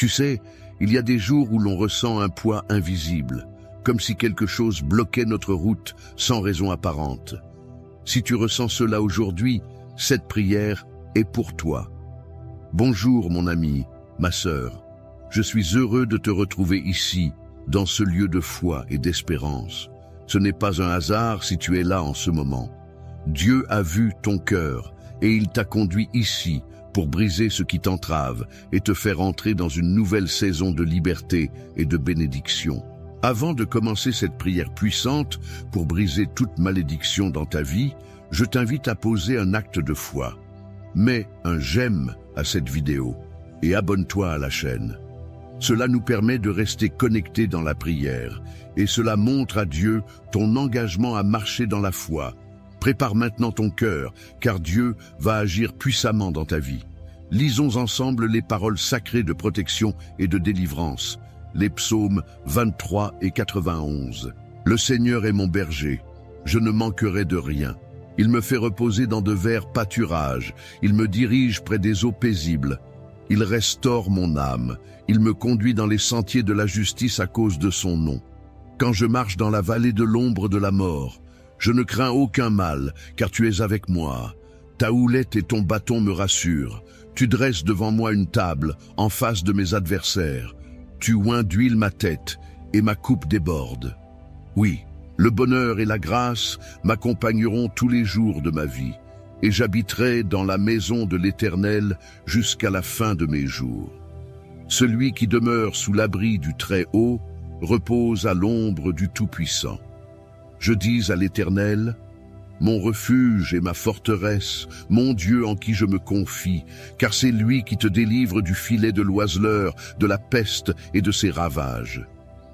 Tu sais, il y a des jours où l'on ressent un poids invisible, comme si quelque chose bloquait notre route sans raison apparente. Si tu ressens cela aujourd'hui, cette prière est pour toi. Bonjour mon ami, ma sœur. Je suis heureux de te retrouver ici, dans ce lieu de foi et d'espérance. Ce n'est pas un hasard si tu es là en ce moment. Dieu a vu ton cœur et il t'a conduit ici pour briser ce qui t'entrave et te faire entrer dans une nouvelle saison de liberté et de bénédiction. Avant de commencer cette prière puissante pour briser toute malédiction dans ta vie, je t'invite à poser un acte de foi. Mets un j'aime à cette vidéo et abonne-toi à la chaîne. Cela nous permet de rester connectés dans la prière et cela montre à Dieu ton engagement à marcher dans la foi. Prépare maintenant ton cœur, car Dieu va agir puissamment dans ta vie. Lisons ensemble les paroles sacrées de protection et de délivrance. Les psaumes 23 et 91. Le Seigneur est mon berger, je ne manquerai de rien. Il me fait reposer dans de verts pâturages, il me dirige près des eaux paisibles. Il restaure mon âme, il me conduit dans les sentiers de la justice à cause de son nom. Quand je marche dans la vallée de l'ombre de la mort, je ne crains aucun mal, car tu es avec moi. Ta houlette et ton bâton me rassurent. Tu dresses devant moi une table, en face de mes adversaires. Tu oins d'huile ma tête, et ma coupe déborde. Oui, le bonheur et la grâce m'accompagneront tous les jours de ma vie, et j'habiterai dans la maison de l'Éternel jusqu'à la fin de mes jours. Celui qui demeure sous l'abri du Très-Haut repose à l'ombre du Tout-Puissant. Je dis à l'Éternel, mon refuge et ma forteresse, mon Dieu en qui je me confie, car c'est lui qui te délivre du filet de l'oiseleur, de la peste et de ses ravages.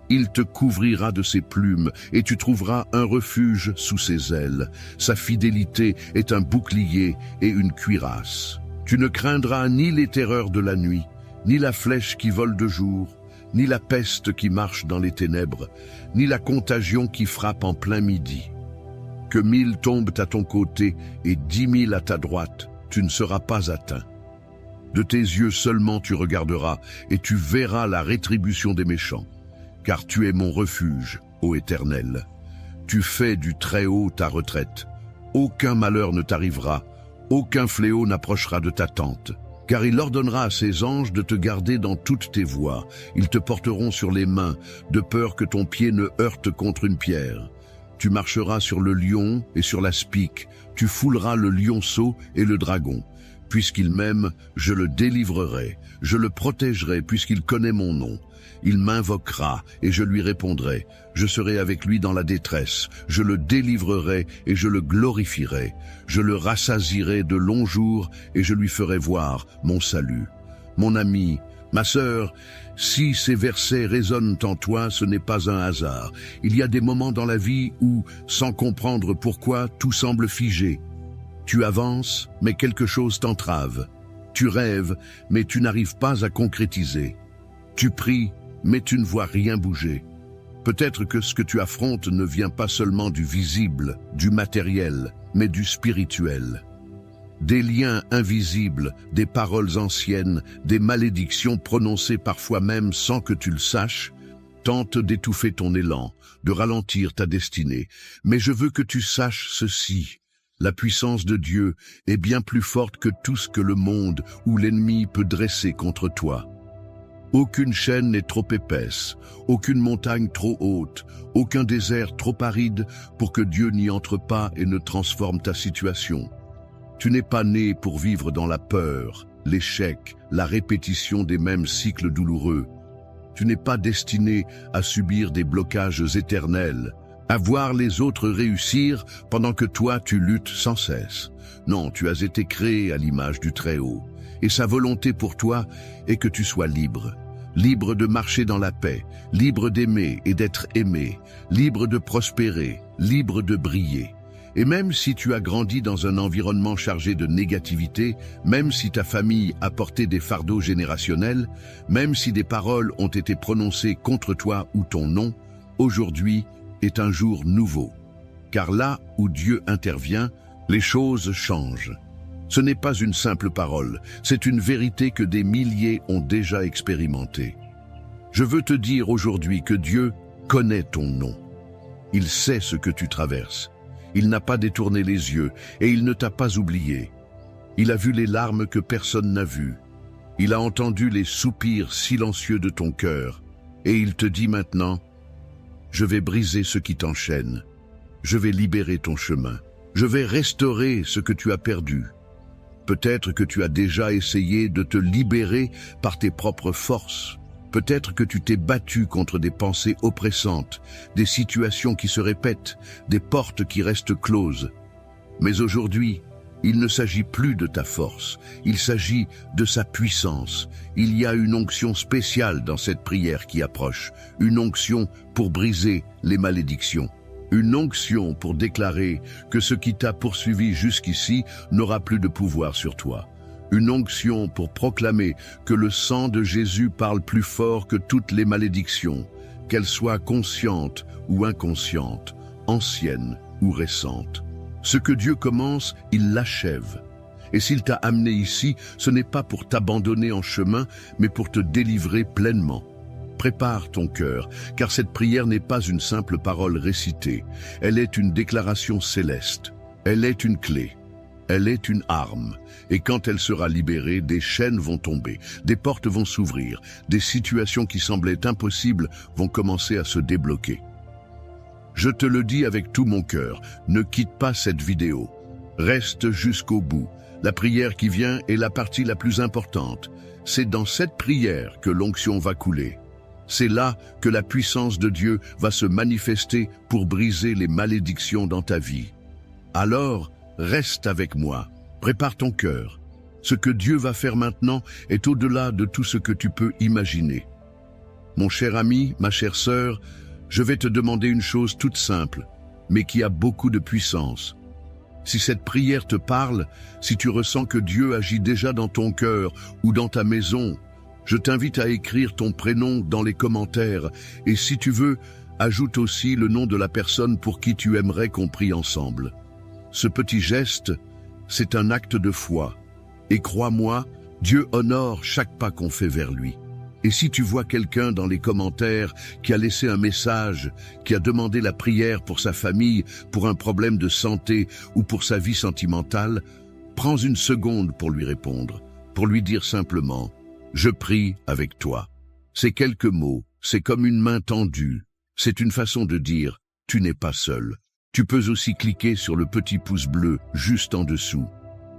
Il te couvrira de ses plumes et tu trouveras un refuge sous ses ailes. Sa fidélité est un bouclier et une cuirasse. Tu ne craindras ni les terreurs de la nuit, ni la flèche qui vole de jour, ni la peste qui marche dans les ténèbres, ni la contagion qui frappe en plein midi. Que 1000 tombent à ton côté et 10 000 à ta droite, tu ne seras pas atteint. De tes yeux seulement tu regarderas et tu verras la rétribution des méchants, car tu es mon refuge, ô Éternel. Tu fais du Très-Haut ta retraite. Aucun malheur ne t'arrivera, aucun fléau n'approchera de ta tente. Car il ordonnera à ses anges de te garder dans toutes tes voies. Ils te porteront sur les mains, de peur que ton pied ne heurte contre une pierre. Tu marcheras sur le lion et sur la spique. Tu fouleras le lionceau et le dragon. Puisqu'il m'aime, je le délivrerai. Je le protégerai puisqu'il connaît mon nom. Il m'invoquera et je lui répondrai. Je serai avec lui dans la détresse. Je le délivrerai et je le glorifierai. Je le rassasierai de longs jours et je lui ferai voir mon salut. Mon ami, ma sœur, si ces versets résonnent en toi, ce n'est pas un hasard. Il y a des moments dans la vie où, sans comprendre pourquoi, tout semble figé. Tu avances, mais quelque chose t'entrave. Tu rêves, mais tu n'arrives pas à concrétiser. Tu pries, mais tu ne vois rien bouger. Peut-être que ce que tu affrontes ne vient pas seulement du visible, du matériel, mais du spirituel. Des liens invisibles, des paroles anciennes, des malédictions prononcées parfois même sans que tu le saches, tentent d'étouffer ton élan, de ralentir ta destinée. Mais je veux que tu saches ceci. La puissance de Dieu est bien plus forte que tout ce que le monde ou l'ennemi peut dresser contre toi. Aucune chaîne n'est trop épaisse, aucune montagne trop haute, aucun désert trop aride pour que Dieu n'y entre pas et ne transforme ta situation. Tu n'es pas né pour vivre dans la peur, l'échec, la répétition des mêmes cycles douloureux. Tu n'es pas destiné à subir des blocages éternels, à voir les autres réussir pendant que toi tu luttes sans cesse. Non, tu as été créé à l'image du Très-Haut, et sa volonté pour toi est que tu sois libre. Libre de marcher dans la paix, libre d'aimer et d'être aimé, libre de prospérer, libre de briller. Et même si tu as grandi dans un environnement chargé de négativité, même si ta famille a porté des fardeaux générationnels, même si des paroles ont été prononcées contre toi ou ton nom, aujourd'hui est un jour nouveau. Car là où Dieu intervient, les choses changent. Ce n'est pas une simple parole, c'est une vérité que des milliers ont déjà expérimentée. Je veux te dire aujourd'hui que Dieu connaît ton nom. Il sait ce que tu traverses. Il n'a pas détourné les yeux et il ne t'a pas oublié. Il a vu les larmes que personne n'a vues. Il a entendu les soupirs silencieux de ton cœur. Et il te dit maintenant, « Je vais briser ce qui t'enchaîne. Je vais libérer ton chemin. Je vais restaurer ce que tu as perdu. » Peut-être que tu as déjà essayé de te libérer par tes propres forces. Peut-être que tu t'es battu contre des pensées oppressantes, des situations qui se répètent, des portes qui restent closes. Mais aujourd'hui, il ne s'agit plus de ta force, il s'agit de sa puissance. Il y a une onction spéciale dans cette prière qui approche, une onction pour briser les malédictions. Une onction pour déclarer que ce qui t'a poursuivi jusqu'ici n'aura plus de pouvoir sur toi. Une onction pour proclamer que le sang de Jésus parle plus fort que toutes les malédictions, qu'elles soient conscientes ou inconscientes, anciennes ou récentes. Ce que Dieu commence, il l'achève. Et s'il t'a amené ici, ce n'est pas pour t'abandonner en chemin, mais pour te délivrer pleinement. Prépare ton cœur, car cette prière n'est pas une simple parole récitée. Elle est une déclaration céleste. Elle est une clé. Elle est une arme. Et quand elle sera libérée, des chaînes vont tomber, des portes vont s'ouvrir, des situations qui semblaient impossibles vont commencer à se débloquer. Je te le dis avec tout mon cœur, ne quitte pas cette vidéo. Reste jusqu'au bout. La prière qui vient est la partie la plus importante. C'est dans cette prière que l'onction va couler. C'est là que la puissance de Dieu va se manifester pour briser les malédictions dans ta vie. Alors, reste avec moi, prépare ton cœur. Ce que Dieu va faire maintenant est au-delà de tout ce que tu peux imaginer. Mon cher ami, ma chère sœur, je vais te demander une chose toute simple, mais qui a beaucoup de puissance. Si cette prière te parle, si tu ressens que Dieu agit déjà dans ton cœur ou dans ta maison, je t'invite à écrire ton prénom dans les commentaires et si tu veux, ajoute aussi le nom de la personne pour qui tu aimerais qu'on prie ensemble. Ce petit geste, c'est un acte de foi. Et crois-moi, Dieu honore chaque pas qu'on fait vers lui. Et si tu vois quelqu'un dans les commentaires qui a laissé un message, qui a demandé la prière pour sa famille, pour un problème de santé ou pour sa vie sentimentale, prends une seconde pour lui répondre, pour lui dire simplement « Je prie avec toi ». Ces quelques mots, c'est comme une main tendue. C'est une façon de dire « Tu n'es pas seul ». Tu peux aussi cliquer sur le petit pouce bleu juste en dessous.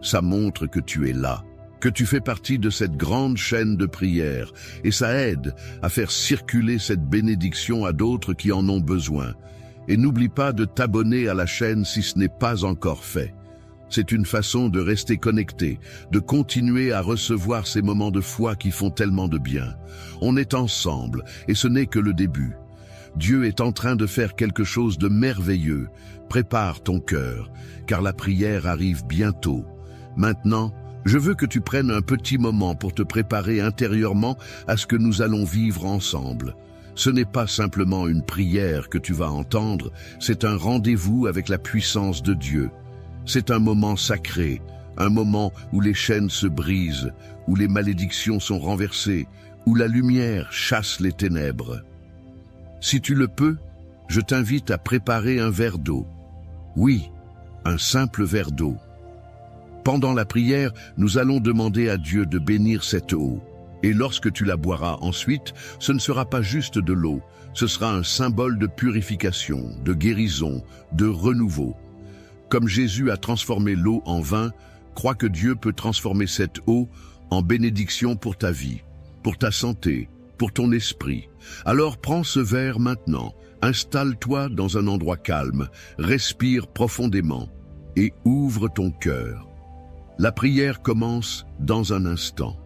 Ça montre que tu es là, que tu fais partie de cette grande chaîne de prière et ça aide à faire circuler cette bénédiction à d'autres qui en ont besoin. Et n'oublie pas de t'abonner à la chaîne si ce n'est pas encore fait. C'est une façon de rester connecté, de continuer à recevoir ces moments de foi qui font tellement de bien. On est ensemble et ce n'est que le début. Dieu est en train de faire quelque chose de merveilleux. Prépare ton cœur, car la prière arrive bientôt. Maintenant, je veux que tu prennes un petit moment pour te préparer intérieurement à ce que nous allons vivre ensemble. Ce n'est pas simplement une prière que tu vas entendre, c'est un rendez-vous avec la puissance de Dieu. C'est un moment sacré, un moment où les chaînes se brisent, où les malédictions sont renversées, où la lumière chasse les ténèbres. Si tu le peux, je t'invite à préparer un verre d'eau. Oui, un simple verre d'eau. Pendant la prière, nous allons demander à Dieu de bénir cette eau. Et lorsque tu la boiras ensuite, ce ne sera pas juste de l'eau, ce sera un symbole de purification, de guérison, de renouveau. Comme Jésus a transformé l'eau en vin, crois que Dieu peut transformer cette eau en bénédiction pour ta vie, pour ta santé, pour ton esprit. Alors prends ce verre maintenant, installe-toi dans un endroit calme, respire profondément et ouvre ton cœur. La prière commence dans un instant.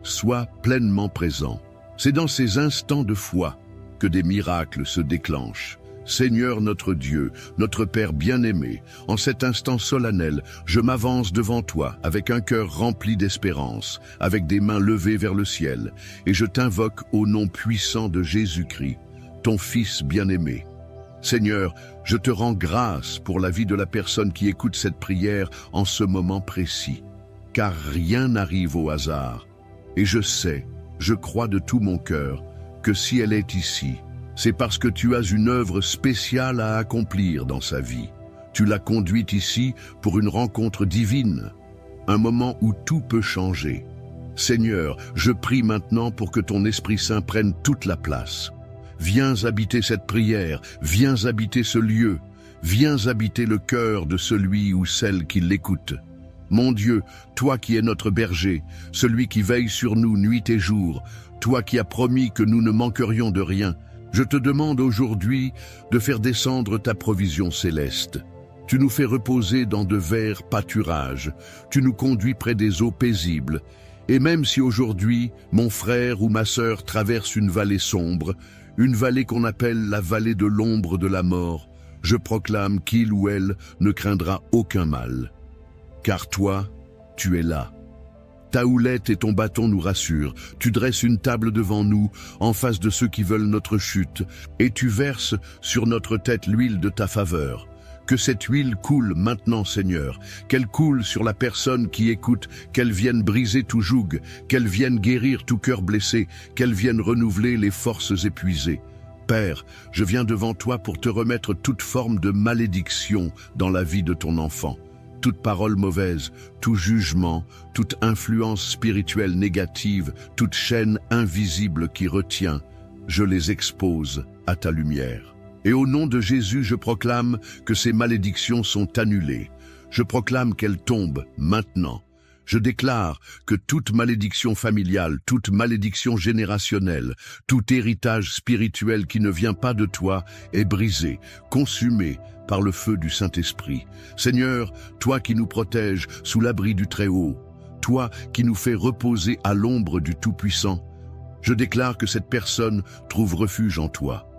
Sois pleinement présent. C'est dans ces instants de foi que des miracles se déclenchent. Seigneur notre Dieu, notre Père bien-aimé, en cet instant solennel, je m'avance devant toi avec un cœur rempli d'espérance, avec des mains levées vers le ciel, et je t'invoque au nom puissant de Jésus-Christ, ton Fils bien-aimé. Seigneur, je te rends grâce pour la vie de la personne qui écoute cette prière en ce moment précis. car rien n'arrive au hasard. Et je sais, je crois de tout mon cœur, que si elle est ici, c'est parce que tu as une œuvre spéciale à accomplir dans sa vie. Tu l'as conduite ici pour une rencontre divine, un moment où tout peut changer. Seigneur, je prie maintenant pour que ton Esprit Saint prenne toute la place. Viens habiter cette prière, viens habiter ce lieu, viens habiter le cœur de celui ou celle qui l'écoute. Mon Dieu, toi qui es notre berger, celui qui veille sur nous nuit et jour, toi qui as promis que nous ne manquerions de rien, je te demande aujourd'hui de faire descendre ta provision céleste. Tu nous fais reposer dans de verts pâturages, tu nous conduis près des eaux paisibles, et même si aujourd'hui, mon frère ou ma sœur traverse une vallée sombre, une vallée qu'on appelle la vallée de l'ombre de la mort, je proclame qu'il ou elle ne craindra aucun mal. Car toi, tu es là. Ta houlette et ton bâton nous rassurent. Tu dresses une table devant nous, en face de ceux qui veulent notre chute, et tu verses sur notre tête l'huile de ta faveur. Que cette huile coule maintenant, Seigneur, qu'elle coule sur la personne qui écoute, qu'elle vienne briser tout joug, qu'elle vienne guérir tout cœur blessé, qu'elle vienne renouveler les forces épuisées. Père, je viens devant toi pour te remettre toute forme de malédiction dans la vie de ton enfant. Toute parole mauvaise, tout jugement, toute influence spirituelle négative, toute chaîne invisible qui retient, je les expose à ta lumière. Et au nom de Jésus, je proclame que ces malédictions sont annulées. Je proclame qu'elles tombent maintenant. Je déclare que toute malédiction familiale, toute malédiction générationnelle, tout héritage spirituel qui ne vient pas de toi est brisé, consumé par le feu du Saint-Esprit. Seigneur, toi qui nous protèges sous l'abri du Très-Haut, toi qui nous fais reposer à l'ombre du Tout-Puissant, je déclare que cette personne trouve refuge en toi.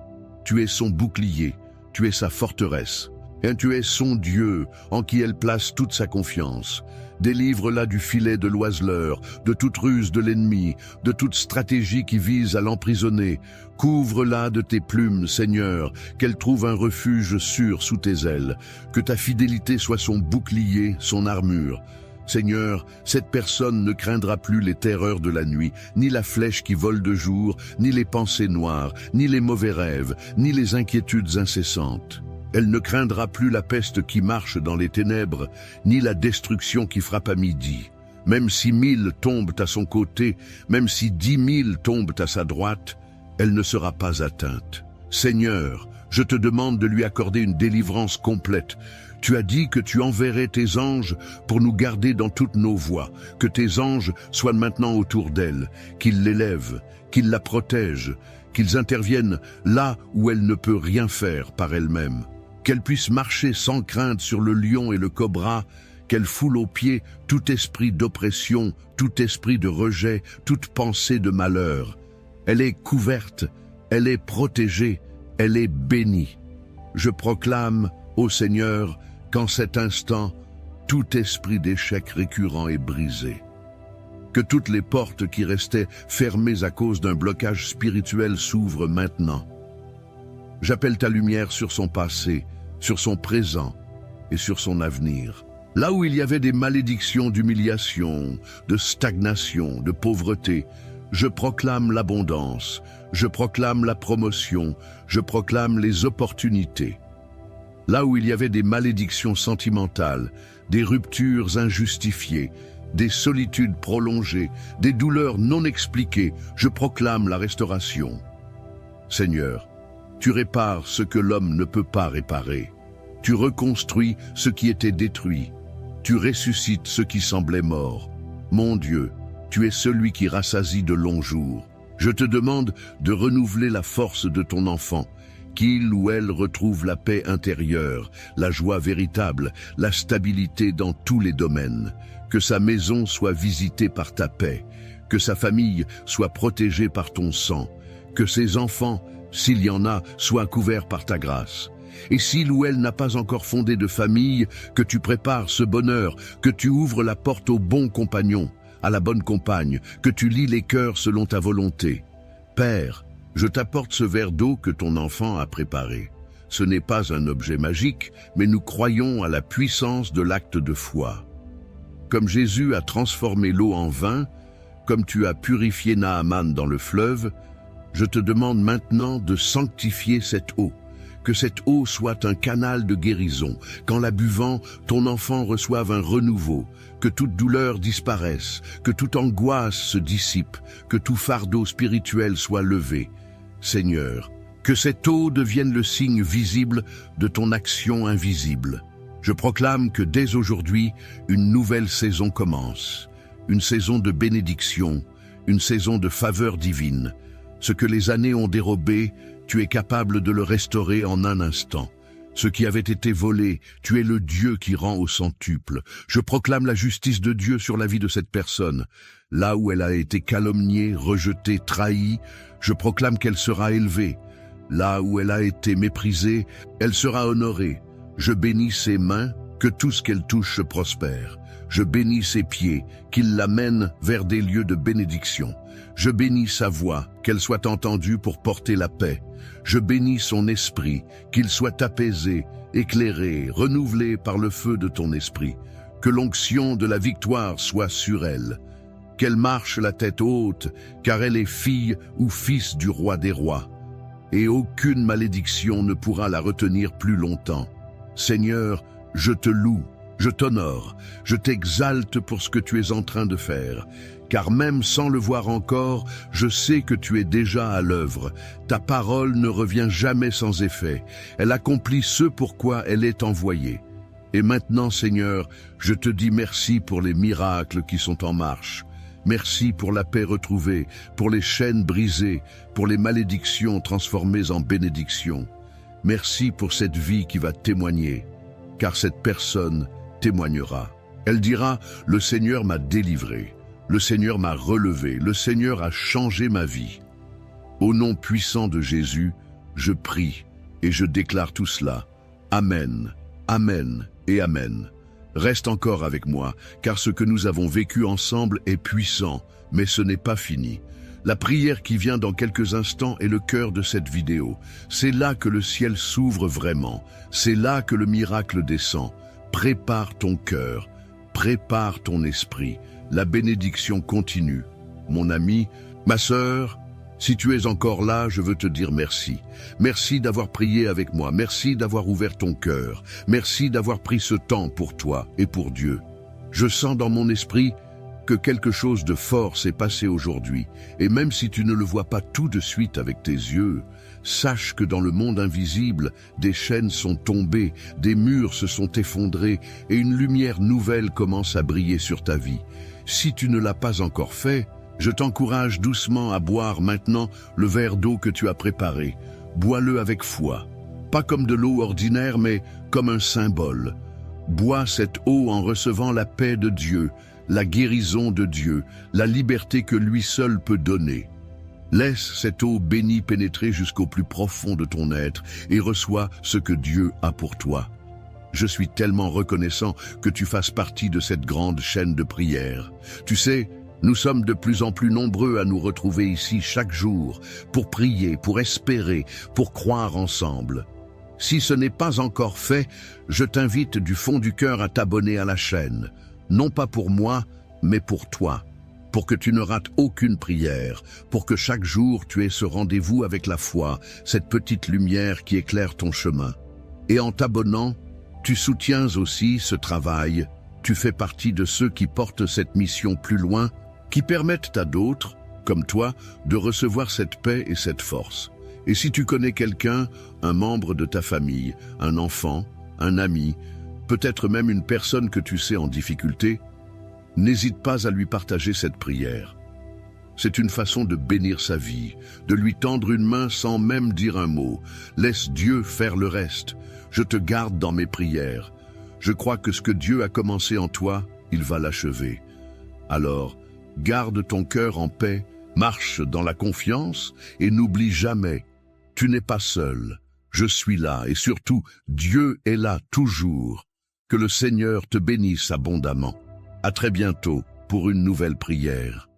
Tu es son bouclier, tu es sa forteresse, et tu es son Dieu en qui elle place toute sa confiance. Délivre-la du filet de l'oiseleur, de toute ruse de l'ennemi, de toute stratégie qui vise à l'emprisonner. Couvre-la de tes plumes, Seigneur, qu'elle trouve un refuge sûr sous tes ailes. Que ta fidélité soit son bouclier, son armure. Seigneur, cette personne ne craindra plus les terreurs de la nuit, ni la flèche qui vole de jour, ni les pensées noires, ni les mauvais rêves, ni les inquiétudes incessantes. Elle ne craindra plus la peste qui marche dans les ténèbres, ni la destruction qui frappe à midi. Même si 1000 tombent à son côté, même si 10 000 tombent à sa droite, elle ne sera pas atteinte. Seigneur, je te demande de lui accorder une délivrance complète. Tu as dit que tu enverrais tes anges pour nous garder dans toutes nos voies, que tes anges soient maintenant autour d'elle, qu'ils l'élèvent, qu'ils la protègent, qu'ils interviennent là où elle ne peut rien faire par elle-même, qu'elle puisse marcher sans crainte sur le lion et le cobra, qu'elle foule aux pieds tout esprit d'oppression, tout esprit de rejet, toute pensée de malheur. Elle est couverte, elle est protégée, elle est bénie. Je proclame, ô Seigneur, qu'en cet instant, tout esprit d'échec récurrent est brisé. Que toutes les portes qui restaient fermées à cause d'un blocage spirituel s'ouvrent maintenant. J'appelle ta lumière sur son passé, sur son présent et sur son avenir. Là où il y avait des malédictions d'humiliation, de stagnation, de pauvreté, je proclame l'abondance, je proclame la promotion, je proclame les opportunités. Là où il y avait des malédictions sentimentales, des ruptures injustifiées, des solitudes prolongées, des douleurs non expliquées, je proclame la restauration. Seigneur, tu répares ce que l'homme ne peut pas réparer. Tu reconstruis ce qui était détruit. Tu ressuscites ce qui semblait mort. Mon Dieu, tu es celui qui rassasie de longs jours. Je te demande de renouveler la force de ton enfant, qu'il ou elle retrouve la paix intérieure, la joie véritable, la stabilité dans tous les domaines. Que sa maison soit visitée par ta paix, que sa famille soit protégée par ton sang, que ses enfants, s'il y en a, soient couverts par ta grâce. Et s'il ou elle n'a pas encore fondé de famille, que tu prépares ce bonheur, que tu ouvres la porte au bon compagnon, à la bonne compagne, que tu lis les cœurs selon ta volonté. Père, je t'apporte ce verre d'eau que ton enfant a préparé. Ce n'est pas un objet magique, mais nous croyons à la puissance de l'acte de foi. Comme Jésus a transformé l'eau en vin, comme tu as purifié Naaman dans le fleuve, je te demande maintenant de sanctifier cette eau. Que cette eau soit un canal de guérison. Qu'en la buvant, ton enfant reçoive un renouveau. Que toute douleur disparaisse. Que toute angoisse se dissipe. Que tout fardeau spirituel soit levé. Seigneur, que cette eau devienne le signe visible de ton action invisible. Je proclame que dès aujourd'hui, une nouvelle saison commence. Une saison de bénédiction, une saison de faveur divine. Ce que les années ont dérobé, tu es capable de le restaurer en un instant. Ce qui avait été volé, tu es le Dieu qui rend au centuple. Je proclame la justice de Dieu sur la vie de cette personne. Là où elle a été calomniée, rejetée, trahie, je proclame qu'elle sera élevée. Là où elle a été méprisée, elle sera honorée. Je bénis ses mains, que tout ce qu'elle touche se prospère. Je bénis ses pieds, qu'il l'amène vers des lieux de bénédiction. Je bénis sa voix, qu'elle soit entendue pour porter la paix. Je bénis son esprit, qu'il soit apaisé, éclairé, renouvelé par le feu de ton esprit. Que l'onction de la victoire soit sur elle. Qu'elle marche la tête haute, car elle est fille ou fils du roi des rois. Et aucune malédiction ne pourra la retenir plus longtemps. Seigneur, je te loue, je t'honore, je t'exalte pour ce que tu es en train de faire. Car même sans le voir encore, je sais que tu es déjà à l'œuvre. Ta parole ne revient jamais sans effet. Elle accomplit ce pourquoi elle est envoyée. Et maintenant, Seigneur, je te dis merci pour les miracles qui sont en marche. Merci pour la paix retrouvée, pour les chaînes brisées, pour les malédictions transformées en bénédictions. Merci pour cette vie qui va témoigner, car cette personne témoignera. Elle dira, le Seigneur m'a délivré. Le Seigneur m'a relevé, le Seigneur a changé ma vie. Au nom puissant de Jésus, je prie et je déclare tout cela. Amen, Amen et Amen. Reste encore avec moi, car ce que nous avons vécu ensemble est puissant, mais ce n'est pas fini. La prière qui vient dans quelques instants est le cœur de cette vidéo. C'est là que le ciel s'ouvre vraiment. C'est là que le miracle descend. Prépare ton cœur, prépare ton esprit. La bénédiction continue. Mon ami, ma sœur, si tu es encore là, je veux te dire merci. Merci d'avoir prié avec moi. Merci d'avoir ouvert ton cœur. Merci d'avoir pris ce temps pour toi et pour Dieu. Je sens dans mon esprit que quelque chose de fort s'est passé aujourd'hui. Et même si tu ne le vois pas tout de suite avec tes yeux, sache que dans le monde invisible, des chaînes sont tombées, des murs se sont effondrés et une lumière nouvelle commence à briller sur ta vie. Si tu ne l'as pas encore fait, je t'encourage doucement à boire maintenant le verre d'eau que tu as préparé. Bois-le avec foi, pas comme de l'eau ordinaire, mais comme un symbole. Bois cette eau en recevant la paix de Dieu, la guérison de Dieu, la liberté que lui seul peut donner. Laisse cette eau bénie pénétrer jusqu'au plus profond de ton être et reçois ce que Dieu a pour toi. Je suis tellement reconnaissant que tu fasses partie de cette grande chaîne de prière. Tu sais, nous sommes de plus en plus nombreux à nous retrouver ici chaque jour pour prier, pour espérer, pour croire ensemble. Si ce n'est pas encore fait, je t'invite du fond du cœur à t'abonner à la chaîne. Non pas pour moi, mais pour toi. Pour que tu ne rates aucune prière, pour que chaque jour tu aies ce rendez-vous avec la foi, cette petite lumière qui éclaire ton chemin. Et en t'abonnant, tu soutiens aussi ce travail, tu fais partie de ceux qui portent cette mission plus loin, qui permettent à d'autres, comme toi, de recevoir cette paix et cette force. Et si tu connais quelqu'un, un membre de ta famille, un enfant, un ami, peut-être même une personne que tu sais en difficulté, n'hésite pas à lui partager cette prière. C'est une façon de bénir sa vie, de lui tendre une main sans même dire un mot. Laisse Dieu faire le reste. Je te garde dans mes prières. Je crois que ce que Dieu a commencé en toi, il va l'achever. Alors, garde ton cœur en paix, marche dans la confiance et n'oublie jamais, tu n'es pas seul. Je suis là et surtout, Dieu est là toujours. Que le Seigneur te bénisse abondamment. À très bientôt pour une nouvelle prière.